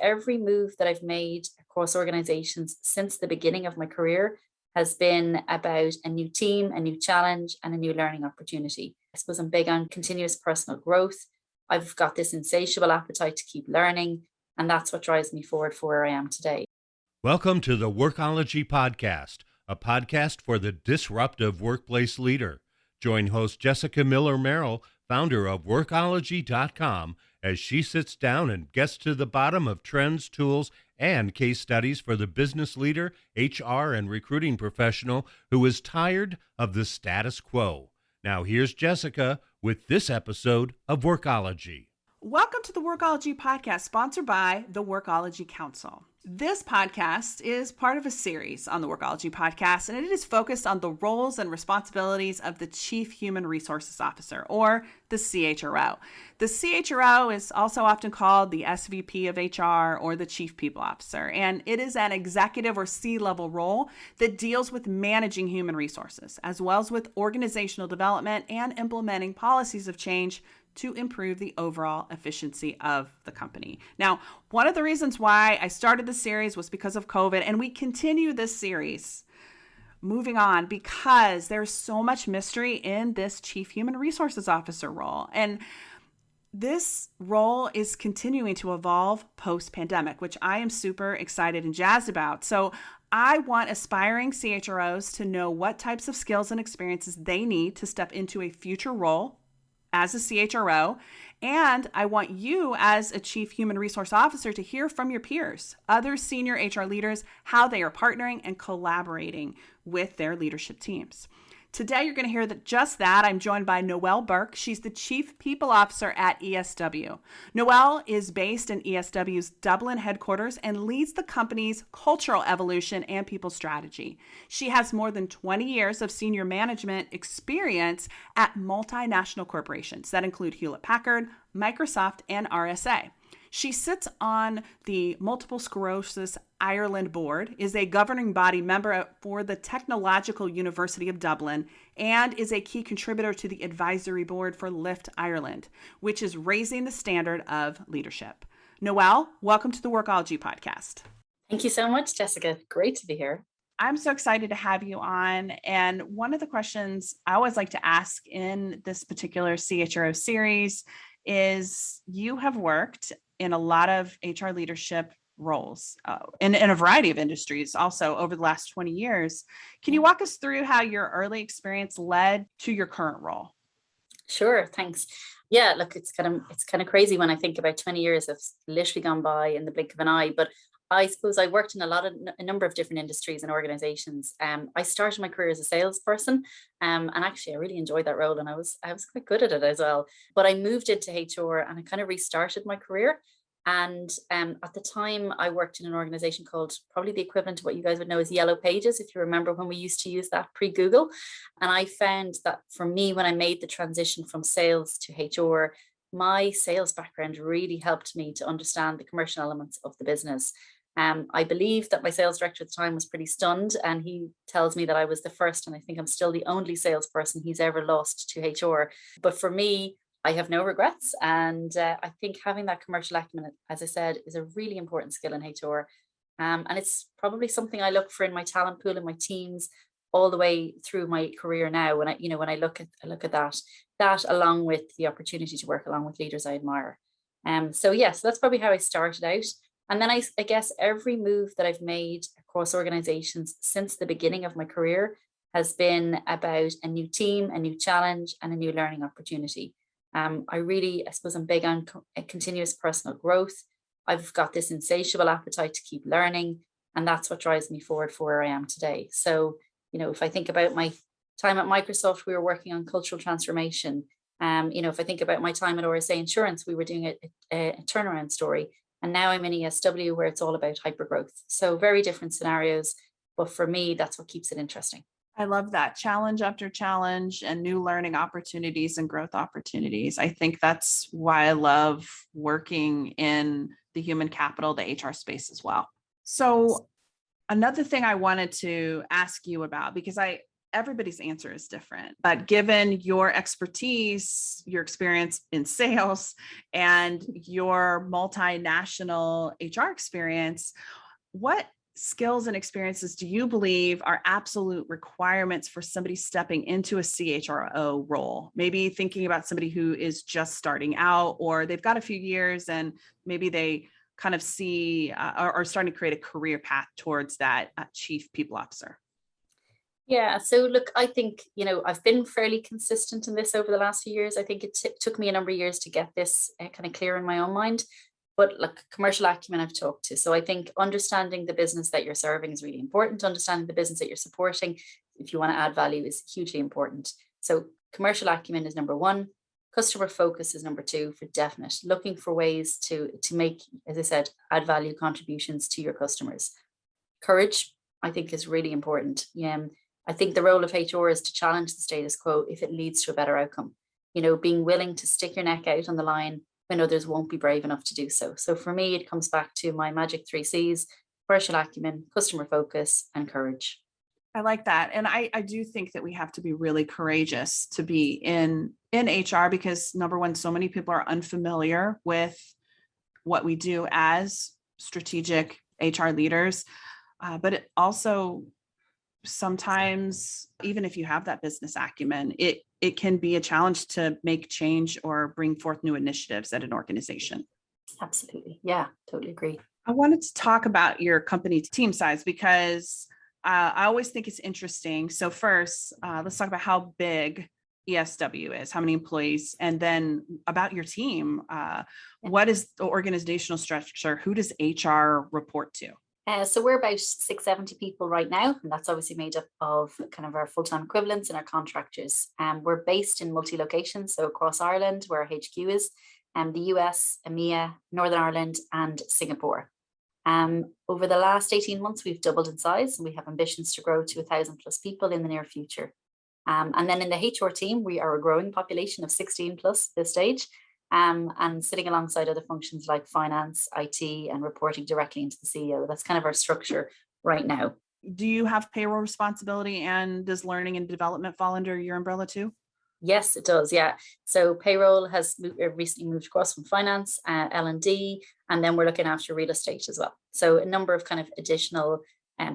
every move that I've made across organizations since the beginning of my career has been about a new team, a new challenge, and a new learning opportunity. I suppose I'm big on continuous personal growth. I've got this insatiable appetite to keep learning, and that's what drives me forward for where I am today. Welcome to the Workology Podcast, a podcast for the disruptive workplace leader. Join host Jessica Miller-Merrill, founder of Workology.com, as she sits down and gets to the bottom of trends, tools, and case studies for the business leader, HR, and recruiting professional who is tired of the status quo. Now here's Jessica with this episode of Workology. Welcome to the Workology Podcast, sponsored by the Workology Council. This podcast is part of a series on the Workology Podcast, and it is focused on the roles and responsibilities of the Chief Human Resources Officer, or the CHRO. The CHRO is also often called the SVP of HR or the Chief People Officer, and it is an executive or C-level role that deals with managing human resources, as well as with organizational development and implementing policies of change to improve the overall efficiency of the company. Now, one of the reasons why I started this series was because of COVID, and we continue this series moving on because there's so much mystery in this Chief Human Resources Officer role. And this role is continuing to evolve post-pandemic, which I am super excited and jazzed about. So I want aspiring CHROs to know what types of skills and experiences they need to step into a future role as a CHRO, and I want you as a Chief Human Resource Officer to hear from your peers, other senior HR leaders, how they are partnering and collaborating with their leadership teams. Today, you're going to hear just that. I'm joined by Noelle Burke. She's the Chief People Officer at ESW. Noelle is based in ESW's Dublin headquarters and leads the company's cultural evolution and people strategy. She has more than 20 years of senior management experience at multinational corporations that include Hewlett-Packard, Microsoft, and RSA. She sits on the Multiple Sclerosis Ireland Board, is a governing body member for the Technological University of Dublin, and is a key contributor to the advisory board for Lift Ireland, which is raising the standard of leadership. Noelle, welcome to the Workology Podcast. Thank you so much, Jessica. Great to be here. I'm so excited to have you on. And one of the questions I always like to ask in this particular CHRO series is, you have worked in a lot of HR leadership roles in a variety of industries also over the last 20 years. Can you walk us through how your early experience led to your current role? Sure, thanks. Yeah, look, it's kind of crazy when I think about 20 years have literally gone by in the blink of an eye, but I suppose I worked in a number of different industries and organizations. I started my career as a salesperson, and actually I really enjoyed that role, and I was quite good at it as well. But I moved into HR and I kind of restarted my career. And at the time, I worked in an organization called, probably the equivalent to what you guys would know as Yellow Pages, if you remember when we used to use that pre-Google. And I found that for me, when I made the transition from sales to HR, my sales background really helped me to understand the commercial elements of the business. I believe that my sales director at the time was pretty stunned, and he tells me that I was the first, and I think I'm still the only salesperson he's ever lost to HR. But for me, I have no regrets. And I think having that commercial acumen, as I said, is a really important skill in HR. And it's probably something I look for in my talent pool and my teams all the way through my career now. When I look at that along with the opportunity to work along with leaders I admire. So that's probably how I started out. And then I guess every move that I've made across organizations since the beginning of my career has been about a new team, a new challenge, and a new learning opportunity. I suppose I'm big on continuous personal growth. I've got this insatiable appetite to keep learning, and that's what drives me forward for where I am today. So, if I think about my time at Microsoft, we were working on cultural transformation. If I think about my time at RSA Insurance, we were doing a turnaround story. And now I'm in ESW, where it's all about hypergrowth. So very different scenarios, but for me, that's what keeps it interesting. I love that. Challenge after challenge and new learning opportunities and growth opportunities. I think that's why I love working in the human capital, the HR space as well. So another thing I wanted to ask you about, because I everybody's answer is different. But given your expertise, your experience in sales, and your multinational HR experience, what skills and experiences do you believe are absolute requirements for somebody stepping into a CHRO role? Maybe thinking about somebody who is just starting out, or they've got a few years and maybe they kind of see or are starting to create a career path towards that chief people officer. Yeah, so look, I think, I've been fairly consistent in this over the last few years. I think it took me a number of years to get this kind of clear in my own mind. But like commercial acumen, I've talked to. So I think understanding the business that you're serving is really important. Understanding the business that you're supporting, if you want to add value, is hugely important. So commercial acumen is number one. Customer focus is number two, for definite. Looking for ways to make, as I said, add value contributions to your customers. Courage, I think, is really important. I think the role of HR is to challenge the status quo if it leads to a better outcome. Being willing to stick your neck out on the line when others won't be brave enough to do so. So for me, it comes back to my magic 3 C's: commercial acumen, customer focus, and courage. I like that. And I do think that we have to be really courageous to be in HR, because number one, so many people are unfamiliar with what we do as strategic HR leaders. But it also, sometimes, even if you have that business acumen, it can be a challenge to make change or bring forth new initiatives at an organization. Absolutely. Yeah, totally agree. I wanted to talk about your company team size, because I always think it's interesting. So first, let's talk about how big ESW is, how many employees, and then about your team. What is the organizational structure? Who does HR report to? So we're about 670 people right now, and that's obviously made up of kind of our full-time equivalents and our contractors. We're based in multi-locations, so across Ireland, where our HQ is, the US, EMEA, Northern Ireland, and Singapore. Over the last 18 months, we've doubled in size, and we have ambitions to grow to 1,000 plus people in the near future. And then in the HR team, we are a growing population of 16 plus this stage. And sitting alongside other functions like finance, IT, and reporting directly into the CEO. That's kind of our structure right now. Do you have payroll responsibility, and does learning and development fall under your umbrella too? Yes, it does. Yeah. So payroll has recently moved across from finance, L&D, and then we're looking after real estate as well. So a number of kind of additional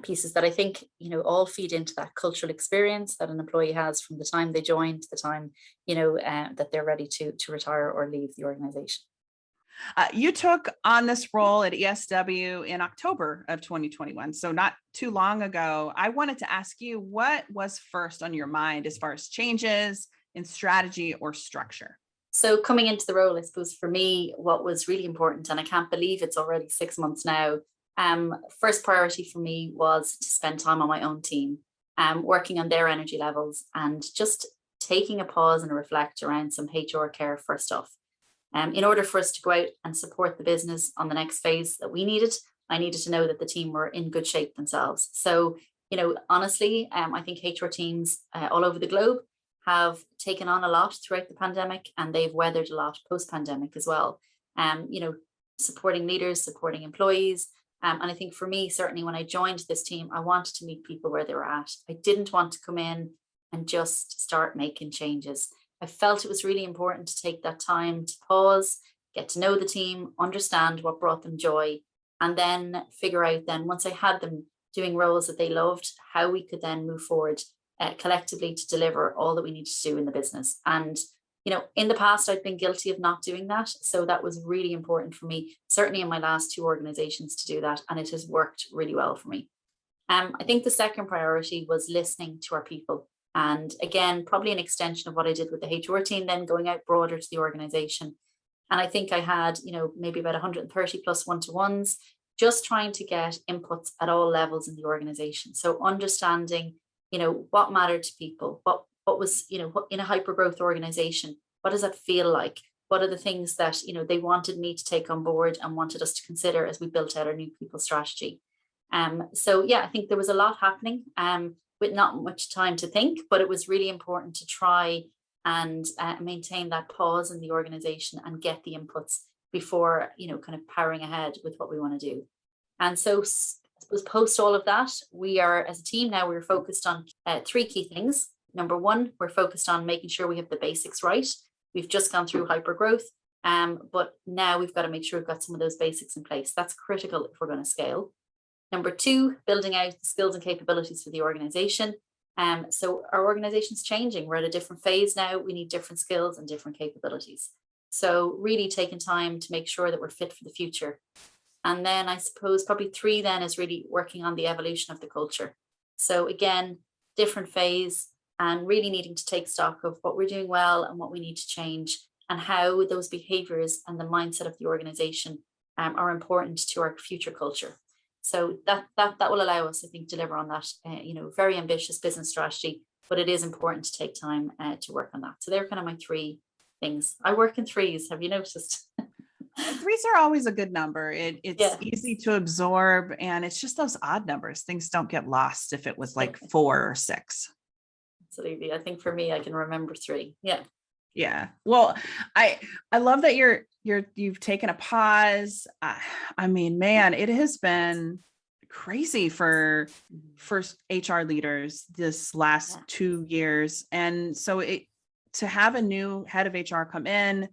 pieces that I think, all feed into that cultural experience that an employee has from the time they join to the time, that they're ready to retire or leave the organization. You took on this role at ESW in October of 2021, so not too long ago. I wanted to ask you, what was first on your mind as far as changes in strategy or structure? So coming into the role, I suppose for me, what was really important, and I can't believe it's already 6 months now, first priority for me was to spend time on my own team, working on their energy levels and just taking a pause and a reflect around some HR care first off. In order for us to go out and support the business on the next phase that we needed, I needed to know that the team were in good shape themselves. So, honestly, I think HR teams all over the globe have taken on a lot throughout the pandemic, and they've weathered a lot post-pandemic as well. Supporting leaders, supporting employees. And I think for me, certainly when I joined this team, I wanted to meet people where they were at. I didn't want to come in and just start making changes. I felt it was really important to take that time to pause, get to know the team, understand what brought them joy, and then figure out then, once I had them doing roles that they loved, how we could then move forward collectively to deliver all that we need to do in the business. And in the past, I've been guilty of not doing that. So that was really important for me, certainly in my last 2 organizations, to do that. And it has worked really well for me. I think the second priority was listening to our people. And again, probably an extension of what I did with the HR team, then going out broader to the organization. And I think I had, maybe about 130 plus one-to-ones, just trying to get inputs at all levels in the organization. So understanding, what mattered to people, what was, in a hyper growth organization, what does that feel like? What are the things that, they wanted me to take on board and wanted us to consider as we built out our new people strategy. So yeah, I think there was a lot happening with not much time to think, but it was really important to try and maintain that pause in the organization and get the inputs before, kind of powering ahead with what we want to do. And so I suppose post all of that, we are, as a team now, we're focused on three key things. Number one, we're focused on making sure we have the basics right. We've just gone through hyper growth, but now we've got to make sure we've got some of those basics in place. That's critical if we're going to scale. Number two, building out the skills and capabilities for the organization. So our organization's changing. We're at a different phase now. We need different skills and different capabilities. So really taking time to make sure that we're fit for the future. And then I suppose probably three then is really working on the evolution of the culture. So again, different phase and really needing to take stock of what we're doing well and what we need to change and how those behaviors and the mindset of the organization are important to our future culture. So that will allow us, I think, deliver on that, very ambitious business strategy, but it is important to take time to work on that. So they're kind of my three things. I work in threes. Have you noticed? Threes are always a good number. It's easy to absorb, and it's just those odd numbers. Things don't get lost if it was like 4 or 6. Absolutely. I think for me, I can remember 3. Yeah. Yeah. Well, I love that you've taken a pause. I mean, man, it has been crazy for HR leaders this last 2 years. And so to have a new head of HR come in,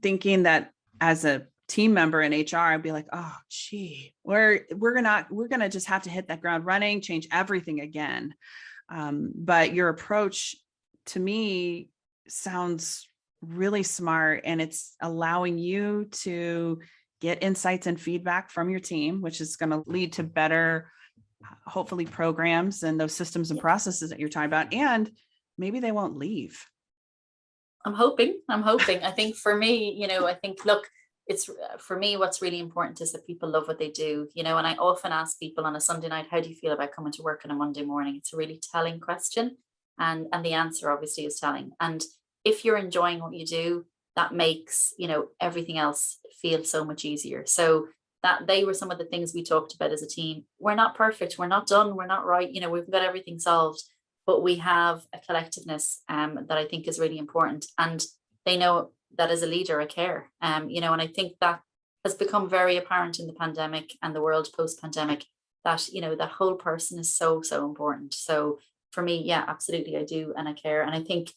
thinking that as a team member in HR, I'd be like, oh, gee, we're gonna just have to hit that ground running, change everything again. But your approach to me sounds really smart, and it's allowing you to get insights and feedback from your team, which is going to lead to better, hopefully, programs and those systems and processes that you're talking about. And maybe they won't leave. I'm hoping. I think for me, look, it's for me, what's really important is that people love what they do, and I often ask people on a Sunday night, how do you feel about coming to work on a Monday morning? It's a really telling question. And the answer obviously is telling. And if you're enjoying what you do, that makes, everything else feel so much easier. So that they were some of the things we talked about as a team. We're not perfect. We're not done. We're not right. We've got everything solved, but we have a collectiveness that I think is really important. And they know that as a leader, I care, and I think that has become very apparent in the pandemic and the world post-pandemic that, that whole person is so, so important. So for me, yeah, absolutely, I do. And I care. And I think,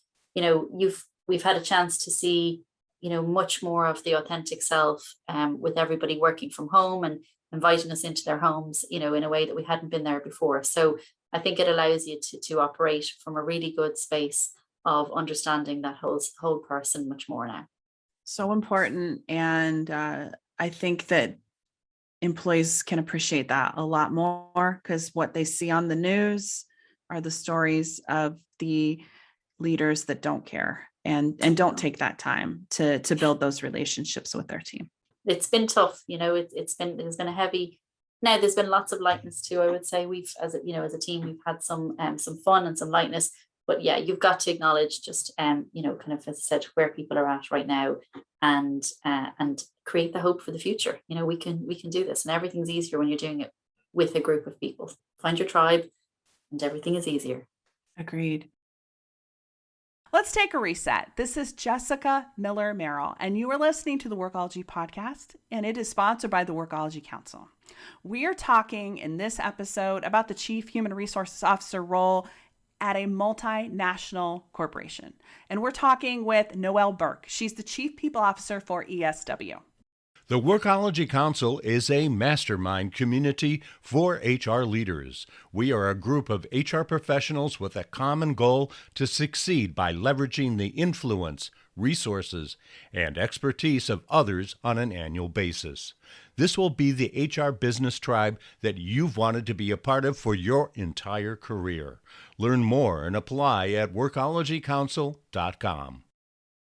we've had a chance to see, much more of the authentic self with everybody working from home and inviting us into their homes, in a way that we hadn't been there before. So I think it allows you to operate from a really good space of understanding that whole person much more now. So important. And I think that employees can appreciate that a lot more, because what they see on the news are the stories of the leaders that don't care and don't take that time to build those relationships with their team. It's been tough, there's been a heavy. Now there's been lots of lightness too. I would say we've, as a team, we've had some fun and some lightness. But yeah, you've got to acknowledge just kind of, as I said, where people are at right now, and create the hope for the future. We can do this, and everything's easier when you're doing it with a group of people. Find your tribe, and everything is easier. Agreed. Let's take a reset. This is Jessica Miller Merrill, and you are listening to the Workology podcast, and it is sponsored by the Workology Council. We are talking in this episode about the Chief Human Resources Officer role at a multinational corporation. And we're talking with Noelle Burke. She's the Chief People Officer for ESW. The Workology Council is a mastermind community for HR leaders. We are a group of HR professionals with a common goal to succeed by leveraging the influence, resources, and expertise of others on an annual basis. This will be the HR business tribe that you've wanted to be a part of for your entire career. Learn more and apply at workologycouncil.com.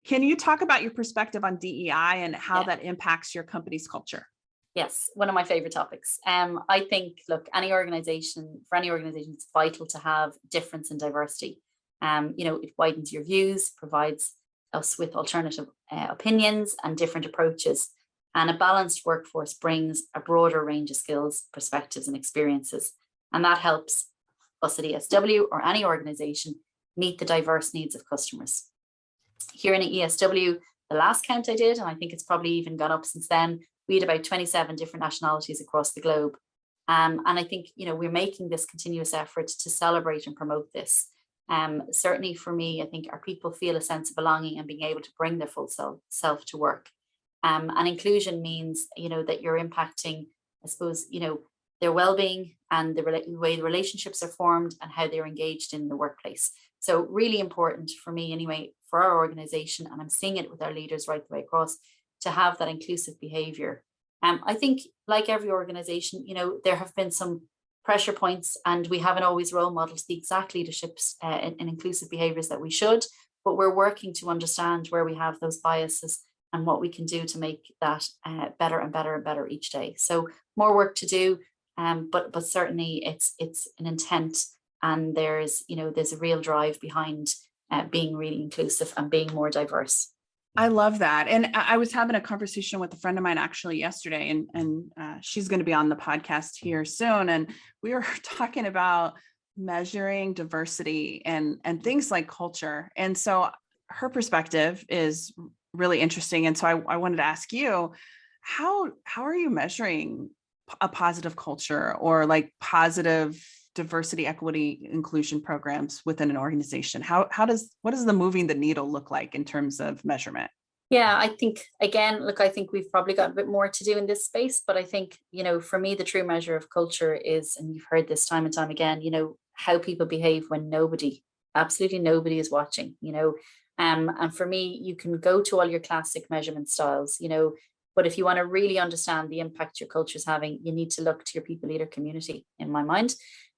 Can you talk about your perspective on DEI and how that impacts your company's culture? Yes, one of my favorite topics. I think, look, for any organization, it's vital to have difference and diversity. It widens your views, provides us with alternative opinions and different approaches. And a balanced workforce brings a broader range of skills, perspectives, and experiences. And that helps us at ESW or any organization meet the diverse needs of customers. Here in ESW, the last count I did, and I think it's probably even gone up since then, we had about 27 different nationalities across the globe. And I think, we're making this continuous effort to celebrate and promote this. Certainly for me, I think our people feel a sense of belonging and being able to bring their full self to work. And inclusion means, that you're impacting, I suppose, their well-being and the way the relationships are formed and how they're engaged in the workplace. So really important for me anyway, for our organization, and I'm seeing it with our leaders right the way across, to have that inclusive behavior. I think like every organization, there have been some pressure points and we haven't always role modeled the exact leaderships and inclusive behaviors that we should, but we're working to understand where we have those biases and what we can do to make that better and better and better each day. So more work to do, but certainly it's an intent, and there's a real drive behind being really inclusive and being more diverse. I love that. And I was having a conversation with a friend of mine actually yesterday, and she's going to be on the podcast here soon. And we were talking about measuring diversity and things like culture. And so her perspective is really interesting. And so I wanted to ask you, how are you measuring a positive culture or like positive diversity, equity, inclusion programs within an organization? What does the moving the needle look like in terms of measurement? Yeah, I think, again, look, I think we've probably got a bit more to do in this space, but I think, for me, the true measure of culture is, and you've heard this time and time again, how people behave when absolutely nobody is watching, and for me, you can go to all your classic measurement styles, but if you want to really understand the impact your culture is having, you need to look to your people leader community, in my mind.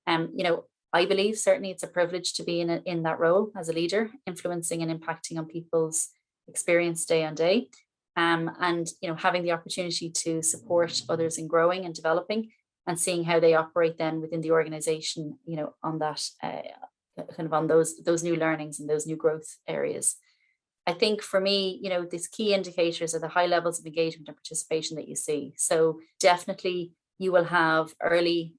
I believe certainly it's a privilege to be in that role as a leader, influencing and impacting on people's experience day on day, and having the opportunity to support others in growing and developing and seeing how they operate then within the organization, on that kind of on those new learnings and those new growth areas. I think for me, these key indicators are the high levels of engagement and participation that you see. So definitely you will have early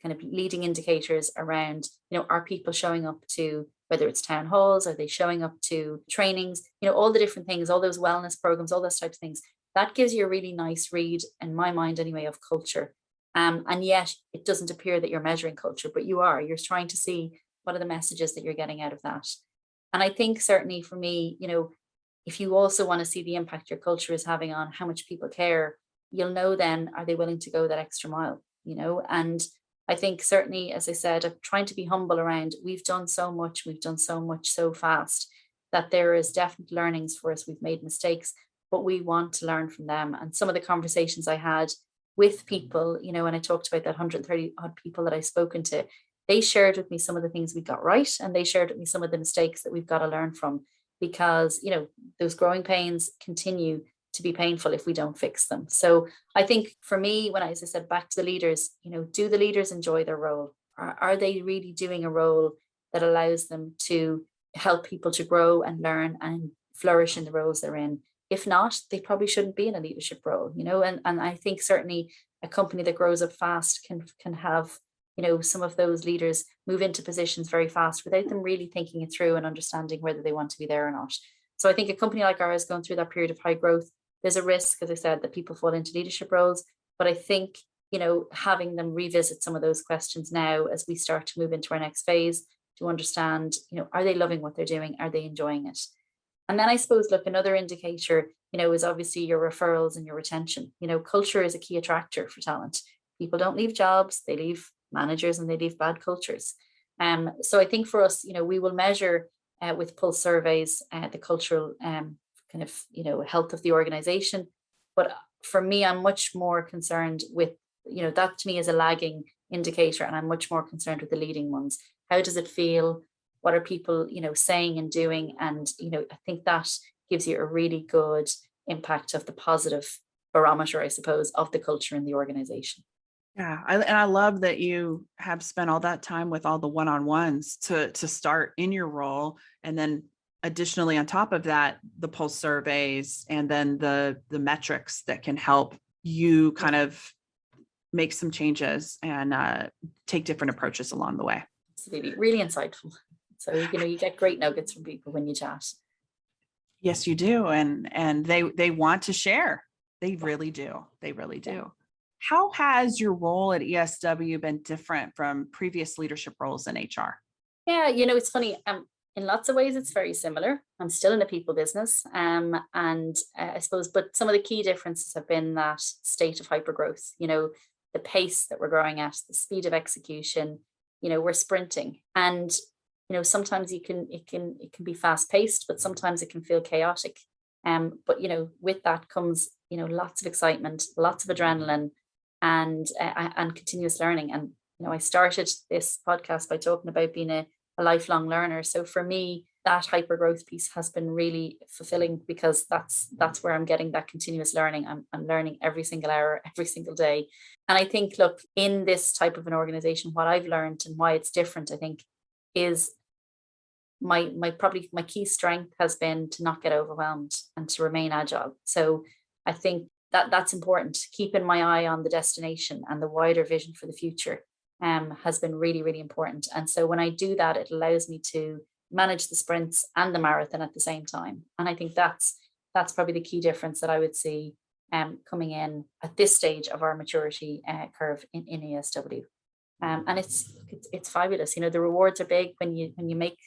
kind of leading indicators around, are people showing up to, whether it's town halls, are they showing up to trainings, all the different things, all those wellness programs, all those types of things. That gives you a really nice read, in my mind anyway, of culture. And yet it doesn't appear that you're measuring culture, but you're trying to see what are the messages that you're getting out of that. And I think certainly for me, if you also want to see the impact your culture is having on how much people care, you'll know then, are they willing to go that extra mile, and I think certainly, as I said, I'm trying to be humble around, we've done so much so fast that there is definite learnings for us. We've made mistakes, but we want to learn from them. And some of the conversations I had with people, when I talked about that 130 odd people that I've spoken to, they shared with me some of the things we got right, and they shared with me some of the mistakes that we've got to learn from, because, those growing pains continue to be painful if we don't fix them. So I think for me, as I said, back to the leaders, do the leaders enjoy their role? Are they really doing a role that allows them to help people to grow and learn and flourish in the roles they're in? If not, they probably shouldn't be in a leadership role, and I think certainly a company that grows up fast can have, some of those leaders move into positions very fast without them really thinking it through and understanding whether they want to be there or not. So I think a company like ours going through that period of high growth, there's a risk, as I said, that people fall into leadership roles. But I think, having them revisit some of those questions now as we start to move into our next phase to understand, are they loving what they're doing? Are they enjoying it? And then I suppose, look, another indicator, is obviously your referrals and your retention. Culture is a key attractor for talent. People don't leave jobs, they leave managers and they leave bad cultures. So I think for us, we will measure with pulse surveys the cultural kind of, health of the organization. But for me, I'm much more concerned with, that to me is a lagging indicator, and I'm much more concerned with the leading ones. How does it feel? What are people, saying and doing? And, I think that gives you a really good impact of the positive barometer, I suppose, of the culture in the organization. Yeah. I love that you have spent all that time with all the one-on-ones to start in your role. And then additionally, on top of that, the pulse surveys and then the metrics that can help you kind of make some changes and take different approaches along the way. Absolutely. Really insightful. So, you get great nuggets from people when you chat. Yes, you do. And they want to share. They really do. They really do. How has your role at ESW been different from previous leadership roles in HR? Yeah, it's funny. In lots of ways, it's very similar. I'm still in a people business, and I suppose, but some of the key differences have been that state of hypergrowth. The pace that we're growing at, the speed of execution. We're sprinting, and sometimes it can be fast paced, but sometimes it can feel chaotic. But with that comes lots of excitement, lots of adrenaline, and continuous learning. And I started this podcast by talking about being a lifelong learner. So for me, that hyper growth piece has been really fulfilling, because that's where I'm getting that continuous learning. I'm learning every single hour, every single day. And I think, look, in this type of an organization, what I've learned and why it's different, I think, is my key strength has been to not get overwhelmed and to remain agile. So I think that's important. Keeping my eye on the destination and the wider vision for the future has been really, really important. And so when I do that, it allows me to manage the sprints and the marathon at the same time. And I think that's probably the key difference that I would see coming in at this stage of our maturity curve in ESW. And it's fabulous. The rewards are big when you make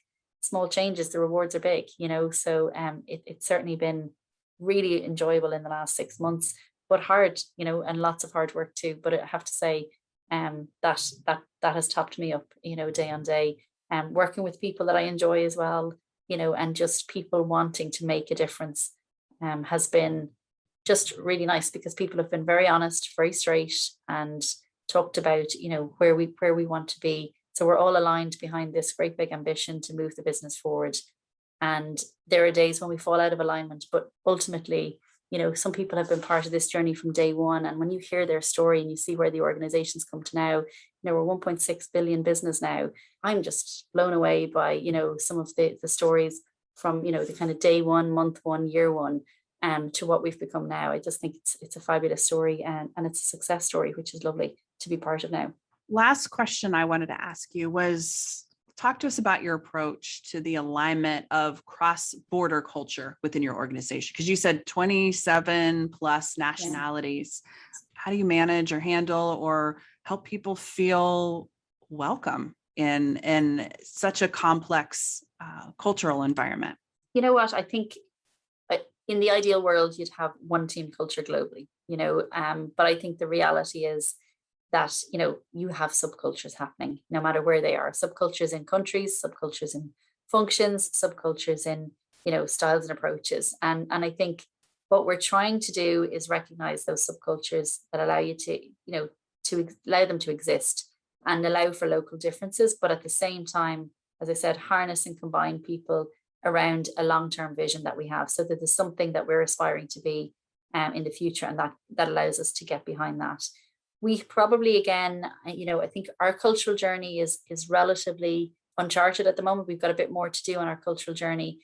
small changes. The rewards are big. So it's certainly been really enjoyable in the last 6 months, but hard. And lots of hard work too. But I have to say, that has topped me up, day on day. Working with people that I enjoy as well, and just people wanting to make a difference has been just really nice, because people have been very honest, very straight, and talked about where we want to be. So we're all aligned behind this great big ambition to move the business forward. And there are days when we fall out of alignment, but ultimately, some people have been part of this journey from day one. And when you hear their story and you see where the organization's come to now, we're 1.6 billion business now. I'm just blown away by, some of the stories from, the kind of day one, month one, year one, to what we've become now. I just think it's a fabulous story, and it's a success story, which is lovely to be part of now. Last question I wanted to ask you was, talk to us about your approach to the alignment of cross-border culture within your organization, because you said 27 plus nationalities. Yeah. How do you manage or handle or help people feel welcome in such a complex cultural environment? You know what? I think in the ideal world, you'd have one team culture globally, but I think the reality is that, you have subcultures happening no matter where they are. Subcultures in countries, subcultures in functions, subcultures in, styles and approaches. And I think what we're trying to do is recognize those subcultures that allow you to allow them to exist and allow for local differences. But at the same time, as I said, harness and combine people around a long-term vision that we have, so that there's something that we're aspiring to be in the future, and that allows us to get behind that. We probably, again, I think our cultural journey is relatively uncharted at the moment. We've got a bit more to do on our cultural journey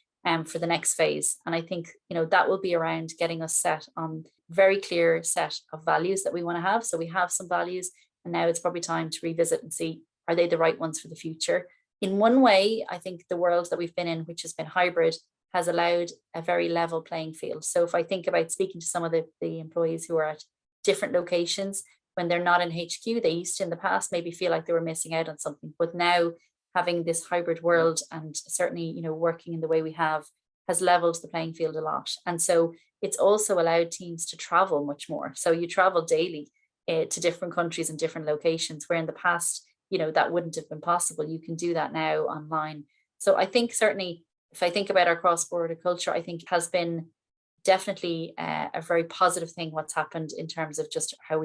for the next phase. And I think, that will be around getting us set on very clear set of values that we want to have. So we have some values, and now it's probably time to revisit and see, are they the right ones for the future? In one way, I think the world that we've been in, which has been hybrid, has allowed a very level playing field. So if I think about speaking to some of the employees who are at different locations, when they're not in HQ, they used to in the past maybe feel like they were missing out on something. But now, having this hybrid world, and certainly, working in the way we have, has leveled the playing field a lot. And so it's also allowed teams to travel much more. So you travel daily to different countries and different locations, where in the past, that wouldn't have been possible. You can do that now online. So I think certainly, if I think about our cross-border culture, I think has been definitely a very positive thing what's happened in terms of just how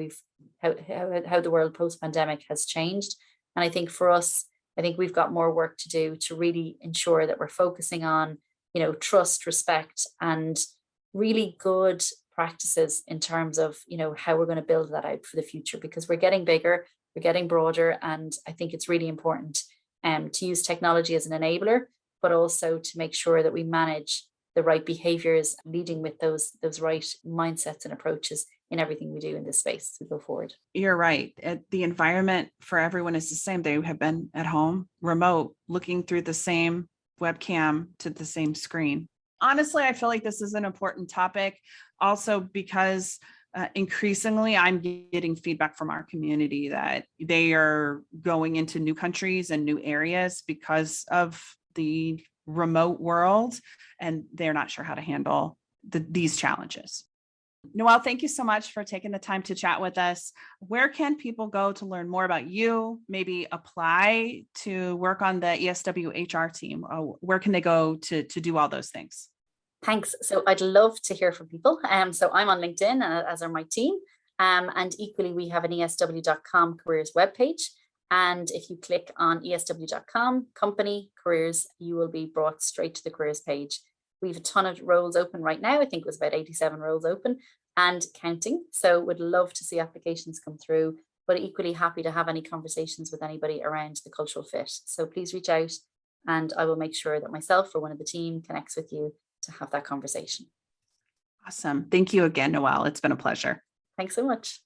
the world post-pandemic has changed. And I think for us, I think we've got more work to do to really ensure that we're focusing on, trust, respect, and really good practices in terms of, how we're going to build that out for the future, because we're getting bigger, we're getting broader. And I think it's really important to use technology as an enabler, but also to make sure that we manage the right behaviors, leading with those right mindsets and approaches in everything we do in this space as we go forward. You're right. The environment for everyone is the same. They have been at home, remote, looking through the same webcam to the same screen. Honestly, I feel like this is an important topic, also because increasingly, I'm getting feedback from our community that they are going into new countries and new areas because of the remote world, and they're not sure how to handle these challenges. Noelle, thank you so much for taking the time to chat with us. Where can people go to learn more about you, maybe apply to work on the ESW HR team? Where can they go to do all those things? Thanks. So I'd love to hear from people. So I'm on LinkedIn, as are my team. And equally, we have an ESW.com careers webpage. And if you click on ESW.com company careers, you will be brought straight to the careers page. We have a ton of roles open right now. I think it was about 87 roles open and counting. So would love to see applications come through, but equally happy to have any conversations with anybody around the cultural fit. So please reach out and I will make sure that myself or one of the team connects with you to have that conversation. Awesome. Thank you again, Noelle. It's been a pleasure. Thanks so much.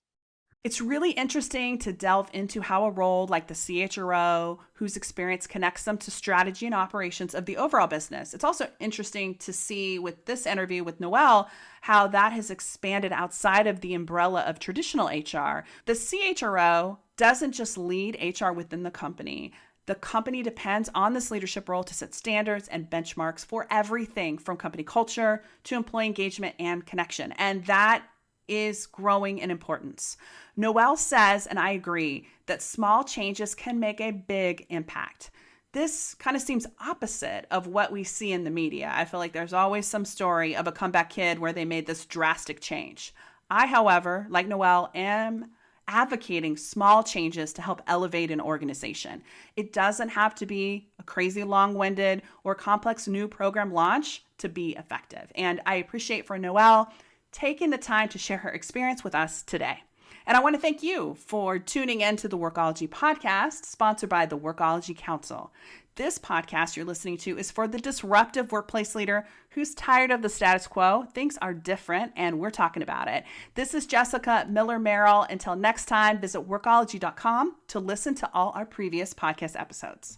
It's really interesting to delve into how a role like the CHRO, whose experience connects them to strategy and operations of the overall business. It's also interesting to see with this interview with Noelle, how that has expanded outside of the umbrella of traditional HR. The CHRO doesn't just lead HR within the company. The company depends on this leadership role to set standards and benchmarks for everything from company culture to employee engagement and connection. And that is growing in importance. Noelle says, and I agree, that small changes can make a big impact. This kind of seems opposite of what we see in the media. I feel like there's always some story of a comeback kid where they made this drastic change. I, however, like Noelle, am advocating small changes to help elevate an organization. It doesn't have to be a crazy long-winded or complex new program launch to be effective. And I appreciate for Noelle taking the time to share her experience with us today. And I want to thank you for tuning in to the Workology podcast, sponsored by the Workology Council. This podcast you're listening to is for the disruptive workplace leader who's tired of the status quo. Things are different, and we're talking about it. This is Jessica Miller-Merrill. Until next time, visit workology.com to listen to all our previous podcast episodes.